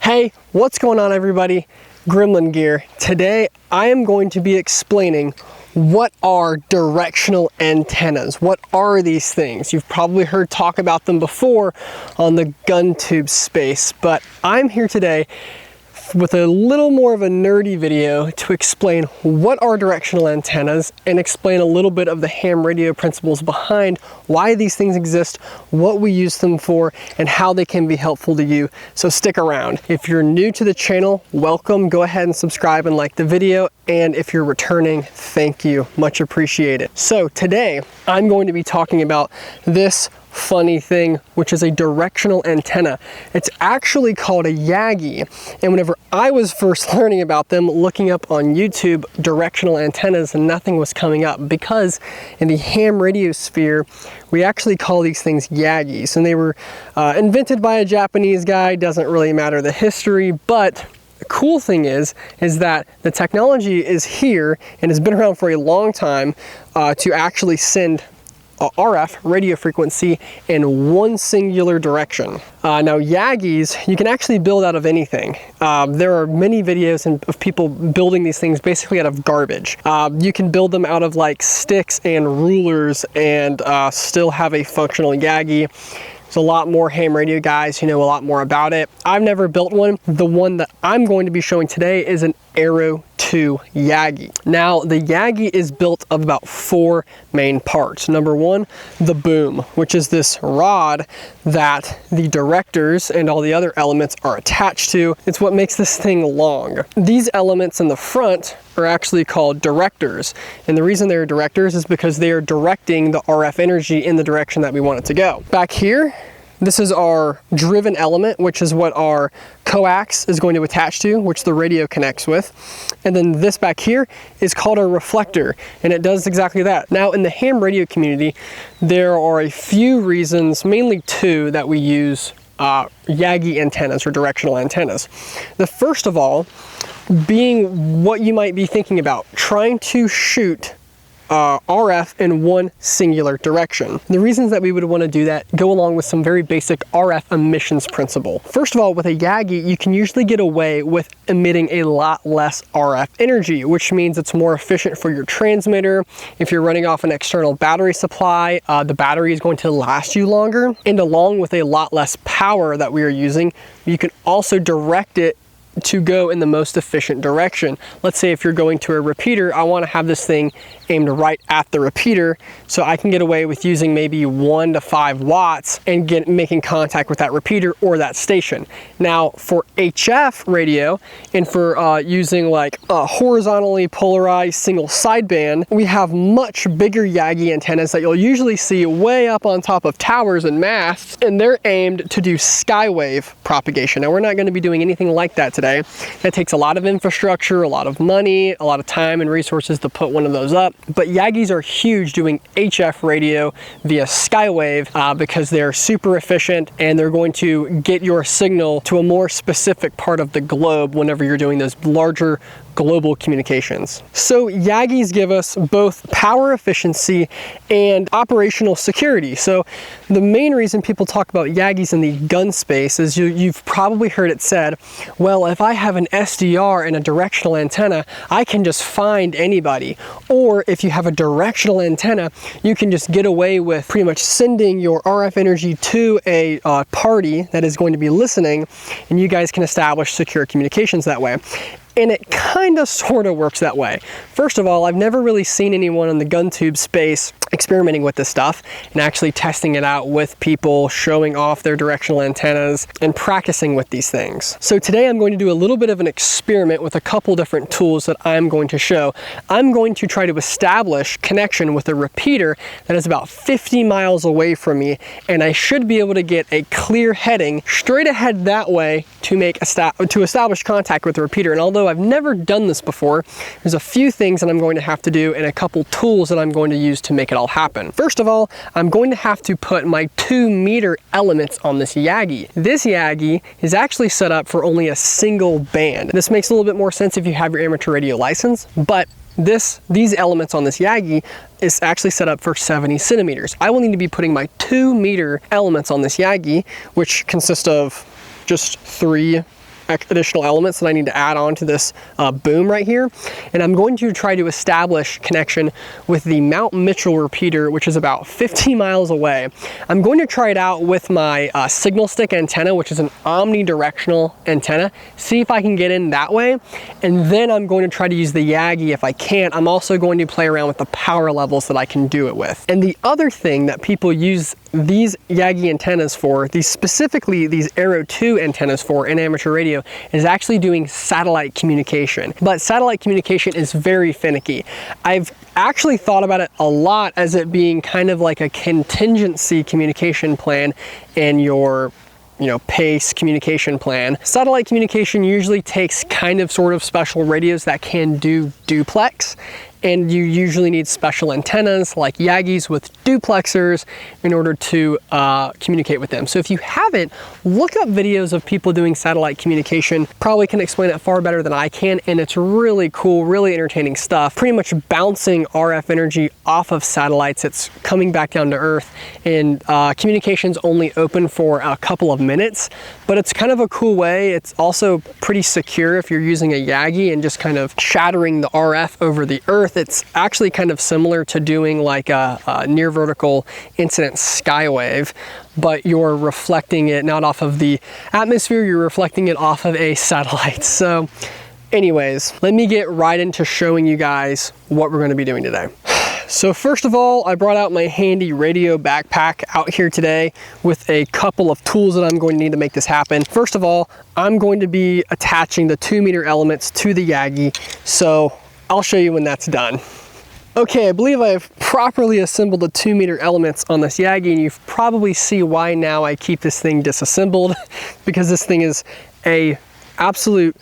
Hey, what's going on everybody? Gremlin Gear. Today I am going to be explaining what are directional antennas. What are these things? You've probably heard talk about them before on the gun tube space, but I'm here today with a little more of a nerdy video to explain what are directional antennas and explain a little bit of the ham radio principles behind why these things exist, what we use them for, and how they can be helpful to you. So stick around. If you're new to the channel, welcome. Go ahead and subscribe and like the video. And if you're returning, thank you. Much appreciated. So today I'm going to be talking about this funny thing, which is a directional antenna. It's actually called a Yagi. And whenever I was first learning about them, looking up on YouTube directional antennas, nothing was coming up because in the ham radio sphere, we actually call these things Yagis. And they were invented by a Japanese guy. Doesn't really matter the history, but the cool thing is that the technology is here and has been around for a long time to actually send RF radio frequency in one singular direction. Now Yagis, you can actually build out of anything. There are many videos of people building these things basically out of garbage. You can build them out of like sticks and rulers and still have a functional Yagi. There's a lot more ham radio guys who know a lot more about it. I've never built one. The one that I'm going to be showing today is an Arrow 2 Yagi. Now, the Yagi is built of about 4 main parts. Number one, the boom, which is this rod that the directors and all the other elements are attached to. It's what makes this thing long. These elements in the front are actually called directors. And the reason they're directors is because they are directing the RF energy in the direction that we want it to go. Back here, this is our driven element, which is what our coax is going to attach to, which the radio connects with. And then this back here is called our reflector, and it does exactly that. Now, in the ham radio community, there are a few reasons, mainly 2, that we use Yagi antennas or directional antennas. The first of all being what you might be thinking about, trying to shoot RF in one singular direction. The reasons that we would want to do that go along with some very basic RF emissions principle. First of all, with a Yagi, you can usually get away with emitting a lot less RF energy, which means it's more efficient for your transmitter. If you're running off an external battery supply, the battery is going to last you longer. And along with a lot less power that we are using, you can also direct it to go in the most efficient direction. Let's say if you're going to a repeater, I want to have this thing aimed right at the repeater so I can get away with using maybe 1 to 5 watts and making contact with that repeater or that station. Now for HF radio and for using like a horizontally polarized single sideband, we have much bigger Yagi antennas that you'll usually see way up on top of towers and masts, and they're aimed to do skywave propagation. Now we're not going to be doing anything like that today. That takes a lot of infrastructure, a lot of money, a lot of time and resources to put one of those up. But Yagis are huge doing HF radio via skywave because they're super efficient and they're going to get your signal to a more specific part of the globe whenever you're doing those larger global communications. So Yagis give us both power efficiency and operational security. So the main reason people talk about Yagis in the gun space is you've probably heard it said, well, if I have an SDR and a directional antenna, I can just find anybody. Or if you have a directional antenna, you can just get away with pretty much sending your RF energy to a party that is going to be listening, and you guys can establish secure communications that way. And it kind of sort of works that way. First of all, I've never really seen anyone in the gun tube space experimenting with this stuff and actually testing it out with people, showing off their directional antennas and practicing with these things. So today I'm going to do a little bit of an experiment with a couple different tools that I'm going to show. I'm going to try to establish connection with a repeater that is about 50 miles away from me, and I should be able to get a clear heading straight ahead that way to establish contact with the repeater. And although I've never done this before, there's a few things that I'm going to have to do and a couple tools that I'm going to use to make it all happen. First of all, I'm going to have to put my 2-meter elements on this Yagi. This Yagi is actually set up for only a single band. This makes a little bit more sense if you have your amateur radio license, but these elements on this Yagi is actually set up for 70 centimeters. I will need to be putting my 2-meter elements on this Yagi, which consist of just 3 additional elements that I need to add on to this boom right here. And I'm going to try to establish connection with the Mount Mitchell repeater, which is about 50 miles away. I'm going to try it out with my signal stick antenna, which is an omnidirectional antenna, see if I can get in that way. And then I'm going to try to use the Yagi. If I can't, I'm also going to play around with the power levels that I can do it with. And the other thing that people use these Yagi antennas for, specifically these Arrow 2 antennas for in amateur radio, is actually doing satellite communication. But satellite communication is very finicky. I've actually thought about it a lot as it being kind of like a contingency communication plan in your PACE communication plan. Satellite communication usually takes kind of sort of special radios that can do duplex, and you usually need special antennas like Yagis with duplexers in order to communicate with them. So if you haven't, look up videos of people doing satellite communication. Probably can explain it far better than I can, and it's really cool, really entertaining stuff. Pretty much bouncing RF energy off of satellites. It's coming back down to Earth, and communication's only open for a couple of minutes, but it's kind of a cool way. It's also pretty secure if you're using a Yagi and just kind of shattering the RF over the Earth. It's actually kind of similar to doing like a near vertical incident skywave, but you're reflecting it not off of the atmosphere, you're reflecting it off of a satellite. So anyways, let me get right into showing you guys what we're going to be doing today. So first of all, I brought out my handy radio backpack out here today with a couple of tools that I'm going to need to make this happen. First of all, I'm going to be attaching the 2-meter elements to the Yagi, so I'll show you when that's done. Okay, I believe I've properly assembled the 2-meter elements on this Yagi, and you probably see why now I keep this thing disassembled, because this thing is a absolute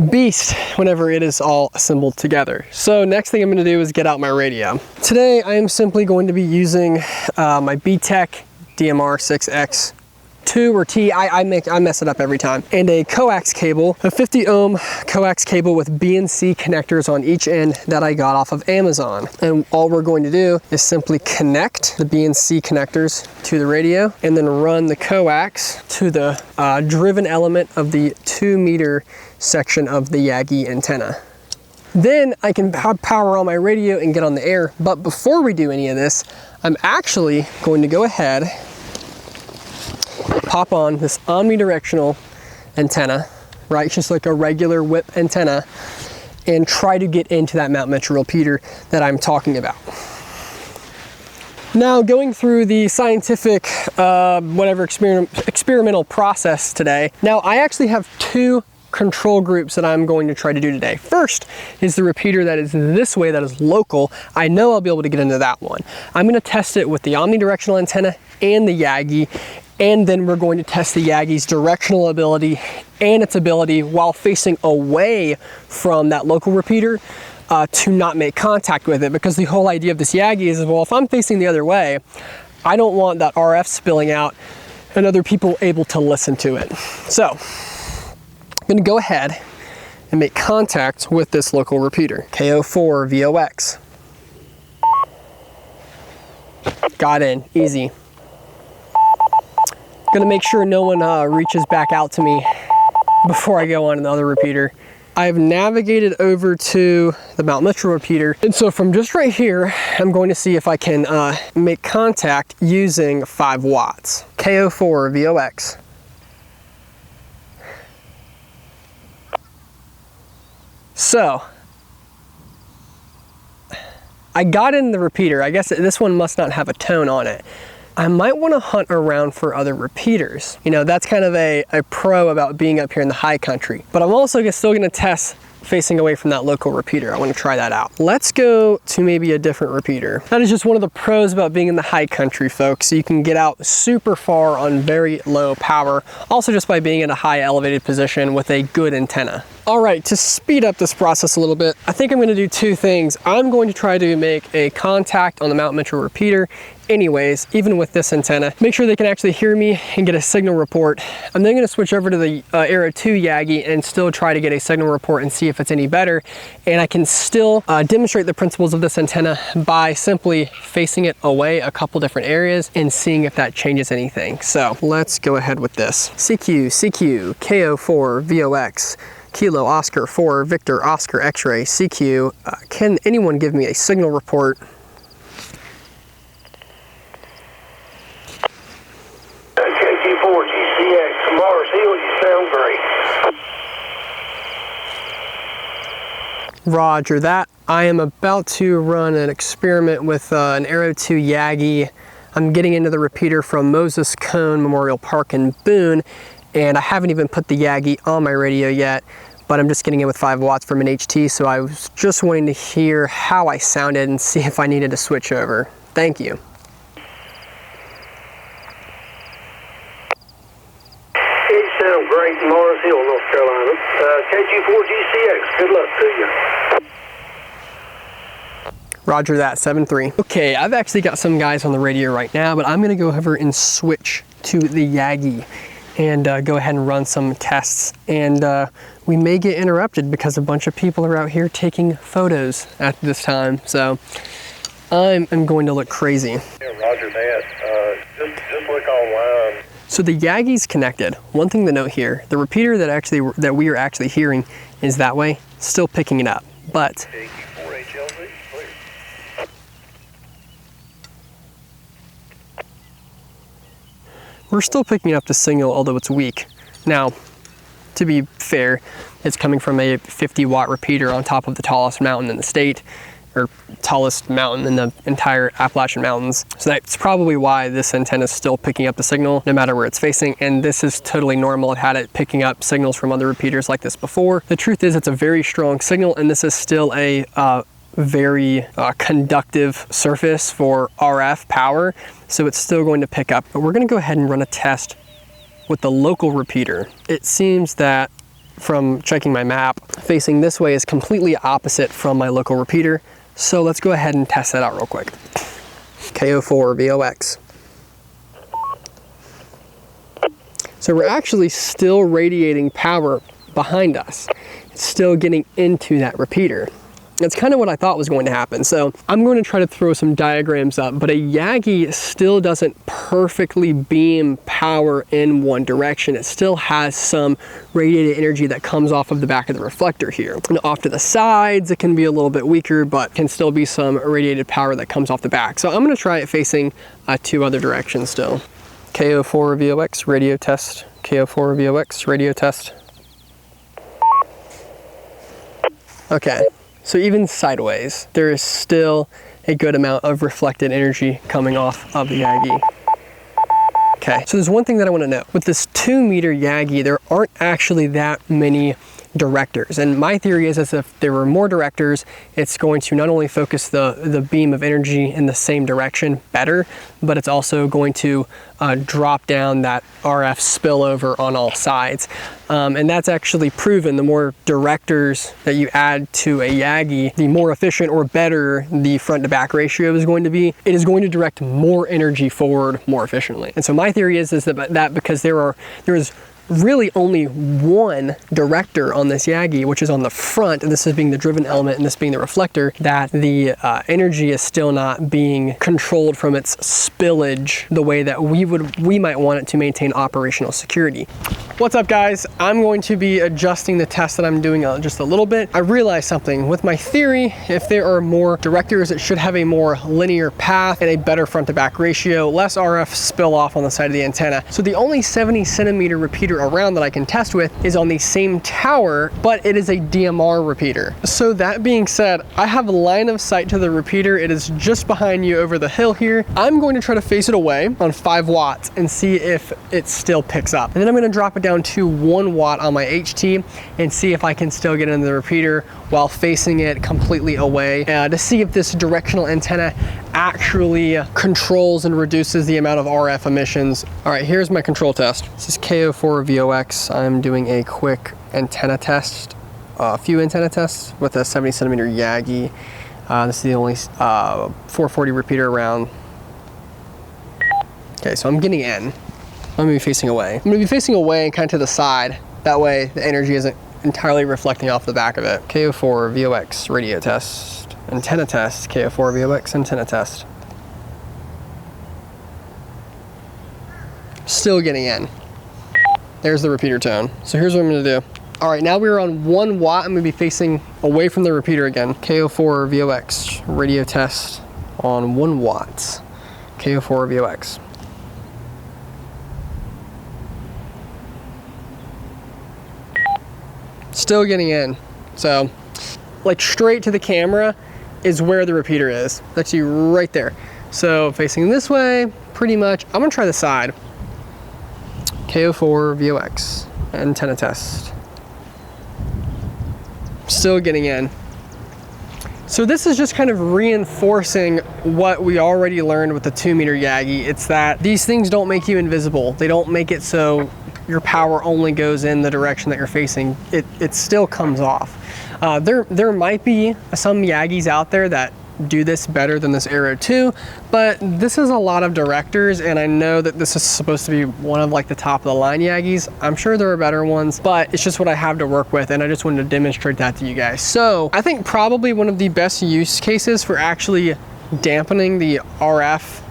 beast whenever it is all assembled together. So next thing I'm going to do is get out my radio. Today I am simply going to be using my BTEC DMR6X2 or T, I mess it up every time, and a coax cable, a 50 ohm coax cable with BNC connectors on each end that I got off of Amazon. And all we're going to do is simply connect the BNC connectors to the radio and then run the coax to the driven element of the 2-meter section of the Yagi antenna. Then I can have power on my radio and get on the air. But before we do any of this, I'm actually going to go ahead, pop on this omnidirectional antenna, right? Just like a regular whip antenna, and try to get into that Mount Mitchell repeater that I'm talking about. Now, going through the scientific, experimental process today, now I actually have 2 control groups that I'm going to try to do today. First is the repeater that is this way, that is local. I know I'll be able to get into that one. I'm going to test it with the omnidirectional antenna and the Yagi, and then we're going to test the Yagi's directional ability and its ability while facing away from that local repeater to not make contact with it, because the whole idea of this Yagi is, well, if I'm facing the other way, I don't want that RF spilling out and other people able to listen to it. So I'm going to go ahead and make contact with this local repeater, KO4 VOX. Got in, easy. Gonna make sure no one reaches back out to me before I go on another repeater. I've navigated over to the Mount Mitchell repeater, and so from just right here, I'm going to see if I can make contact using 5 watts. KO4 VOX. So, I got in the repeater. I guess this one must not have a tone on it. I might want to hunt around for other repeaters. You know, that's kind of a pro about being up here in the high country. But I'm also still going to test facing away from that local repeater. I want to try that out. Let's go to maybe a different repeater. That is just one of the pros about being in the high country, folks. So you can get out super far on very low power. Also just by being in a high elevated position with a good antenna. All right, to speed up this process a little bit, I think I'm going to do two things. I'm going to try to make a contact on the mount metro repeater anyways, even with this antenna. Make sure they can actually hear me and get a signal report. I'm then going to switch over to the Arrow 2 Yagi and still try to get a signal report and see if it's any better. And I can still demonstrate the principles of this antenna by simply facing it away a couple different areas and seeing if that changes anything. So let's go ahead with this. CQ, KO4, VOX. Kilo Oscar 4 Victor Oscar X-ray CQ. Can anyone give me a signal report? KG4 GCX Mars Hill, you sound great. Roger that. I am about to run an experiment with an Arrow 2 Yagi. I'm getting into the repeater from Moses Cone Memorial Park in Boone, and I haven't even put the Yagi on my radio yet, but I'm just getting it with 5 watts from an HT, so I was just wanting to hear how I sounded and see if I needed to switch over. Thank you. You sound great, Mars Hill, North Carolina. KG4 GCX, good luck to you. Roger that, 7-3. Okay, I've actually got some guys on the radio right now, but I'm gonna go over and switch to the Yagi and go ahead and run some tests. And we may get interrupted because a bunch of people are out here taking photos at this time. So I'm going to look crazy. Yeah, roger that. Just look online. So the Yagi's connected. One thing to note here, the repeater that we are actually hearing is that way, still picking it up. But we're still picking up the signal, although it's weak. Now, to be fair, it's coming from a 50-watt repeater on top of the tallest mountain in the state, or tallest mountain in the entire Appalachian Mountains. So that's probably why this antenna is still picking up the signal, no matter where it's facing, and this is totally normal. I've had it picking up signals from other repeaters like this before. The truth is, it's a very strong signal, and this is still a very conductive surface for RF power, so it's still going to pick up. But we're going to go ahead and run a test with the local repeater. It seems that from checking my map, facing this way is completely opposite from my local repeater, so let's go ahead and test that out real quick. KO4 VOX. So we're actually still radiating power behind us. It's still getting into that repeater. That's kind of what I thought was going to happen. So I'm going to try to throw some diagrams up, but a Yagi still doesn't perfectly beam power in one direction. It still has some radiated energy that comes off of the back of the reflector here. And off to the sides, it can be a little bit weaker, but can still be some radiated power that comes off the back. So I'm going to try it facing 2 other directions still. KO4 VOX, radio test. KO4 VOX, radio test. Okay. So even sideways, there is still a good amount of reflected energy coming off of the Yagi. Okay, so there's one thing that I want to know. With this 2-meter Yagi, there aren't actually that many directors. And my theory is as if there were more directors, it's going to not only focus the beam of energy in the same direction better, but it's also going to drop down that RF spillover on all sides. And that's actually proven. The more directors that you add to a Yagi, the more efficient or better the front to back ratio is going to be. It is going to direct more energy forward more efficiently. And so my theory is that because there is really only one director on this Yagi, which is on the front, and this is being the driven element and this being the reflector, that the energy is still not being controlled from its spillage the way that we might want it to maintain operational security. What's up, guys? I'm going to be adjusting the test that I'm doing just a little bit. I realized something. With my theory, if there are more directors, it should have a more linear path and a better front to back ratio, less RF spill off on the side of the antenna. So the only 70 centimeter repeater around that I can test with is on the same tower, but it is a DMR repeater. So that being said, I have a line of sight to the repeater. It is just behind you over the hill here. I'm going to try to face it away on 5 watts and see if it still picks up. And then I'm going to drop it down to 1 watt on my HT and see if I can still get into the repeater while facing it completely away to see if this directional antenna actually controls and reduces the amount of RF emissions. All right, here's my control test. This is KO4 VOX. I'm doing a quick antenna test a few antenna tests with a 70 centimeter Yagi. This is the only 440 repeater around. Okay, so I'm getting in. I'm gonna be facing away. I'm gonna be facing away and kind of to the side. That way the energy isn't entirely reflecting off the back of it. KO4 VOX radio test. Antenna test. KO4 VOX antenna test. Still getting in. There's the repeater tone. So here's what I'm gonna do. All right, now we're on 1 watt. I'm gonna be facing away from the repeater again. KO4 VOX radio test on 1 watt. KO4 VOX. Still getting in. So, like straight to the camera is where the repeater is. That's you right there. So facing this way, pretty much. I'm gonna try the side. KO4 VOX antenna test. Still getting in. So this is just kind of reinforcing what we already learned with the 2-meter Yagi. It's that these things don't make you invisible. They don't make it so your power only goes in the direction that you're facing. It still comes off. There might be some Yagis out there that do this better than this Arrow 2, but this is a lot of directors, and I know that this is supposed to be one of like the top of the line Yagis. I'm sure there are better ones, but it's just what I have to work with, and I just wanted to demonstrate that to you guys. So I think probably one of the best use cases for actually dampening the RF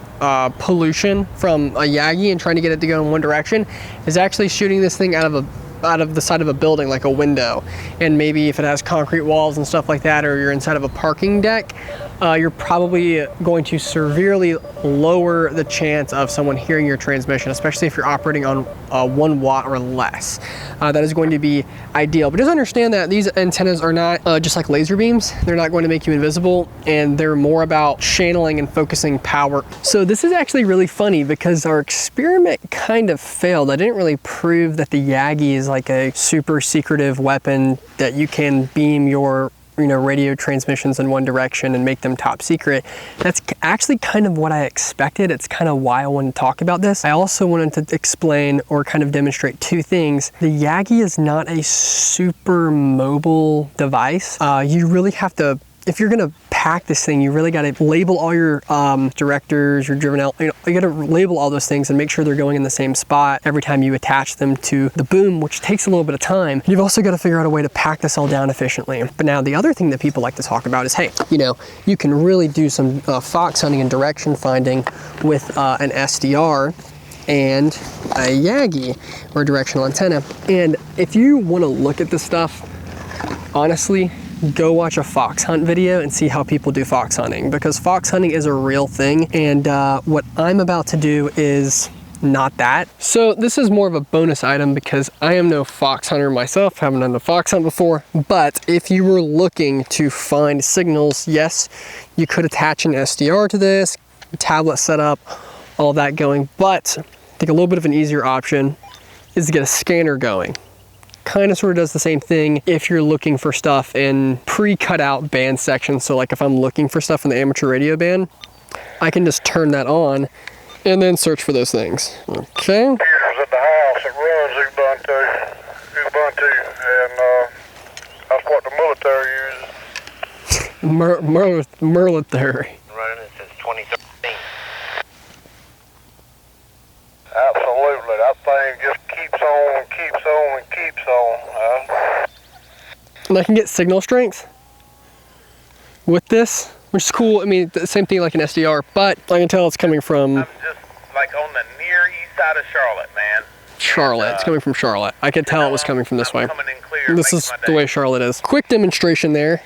pollution from a Yagi and trying to get it to go in one direction is actually shooting this thing out of the side of a building, like a window. And maybe if it has concrete walls and stuff like that, or you're inside of a parking deck, you're probably going to severely lower the chance of someone hearing your transmission, especially if you're operating on 1 watt or less. That is going to be ideal. But just understand that these antennas are not just like laser beams. They're not going to make you invisible, and they're more about channeling and focusing power. So this is actually really funny because our experiment kind of failed. I didn't really prove that the Yagi is like a super secretive weapon that you can beam your radio transmissions in one direction and make them top secret. That's actually kind of what I expected. It's kind of why I wanted to talk about this. I also wanted to explain or kind of demonstrate 2 things. The Yagi is not a super mobile device. You really have to, if you're gonna pack this thing, you really gotta label all your directors, your driven out, you gotta label all those things and make sure they're going in the same spot every time you attach them to the boom, which takes a little bit of time. You've also gotta figure out a way to pack this all down efficiently. But now the other thing that people like to talk about is, hey, you can really do some fox hunting and direction finding with an SDR and a Yagi or a directional antenna. And if you wanna look at this stuff, honestly, go watch a fox hunt video and see how people do fox hunting, because fox hunting is a real thing, and what I'm about to do is not that. So this is more of a bonus item because I am no fox hunter myself, haven't done a fox hunt before, but if you were looking to find signals, yes, you could attach an SDR to this, tablet setup, all that going, but I think a little bit of an easier option is to get a scanner going. Kind of sort of does the same thing if you're looking for stuff in pre-cut out band sections. So like if I'm looking for stuff in the amateur radio band, I can just turn that on and then search for those things. Okay. Here's at the house that runs Ubuntu, and that's what the military uses. Military. Running since 2013. Absolutely, that thing just keeps on and keeps on and keeps on. And I can get signal strength with this, which is cool. I mean, the same thing like an SDR, but I can tell it's coming from... I'm just like on the near east side of Charlotte, man. Charlotte. It's coming from Charlotte. I could tell it was coming from this way. Coming in clear. This is the way Charlotte is. Quick demonstration there.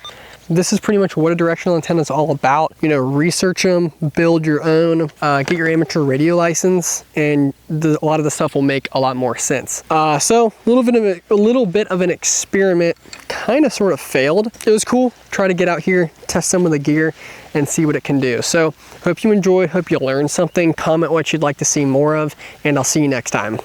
This is pretty much what a directional antenna is all about. Research them, build your own, get your amateur radio license, and a lot of the stuff will make a lot more sense. So a little bit of an experiment, kind of sort of failed. It was cool. Try to get out here, test some of the gear, and see what it can do. So hope you enjoyed, hope you learned something. Comment what you'd like to see more of, and I'll see you next time.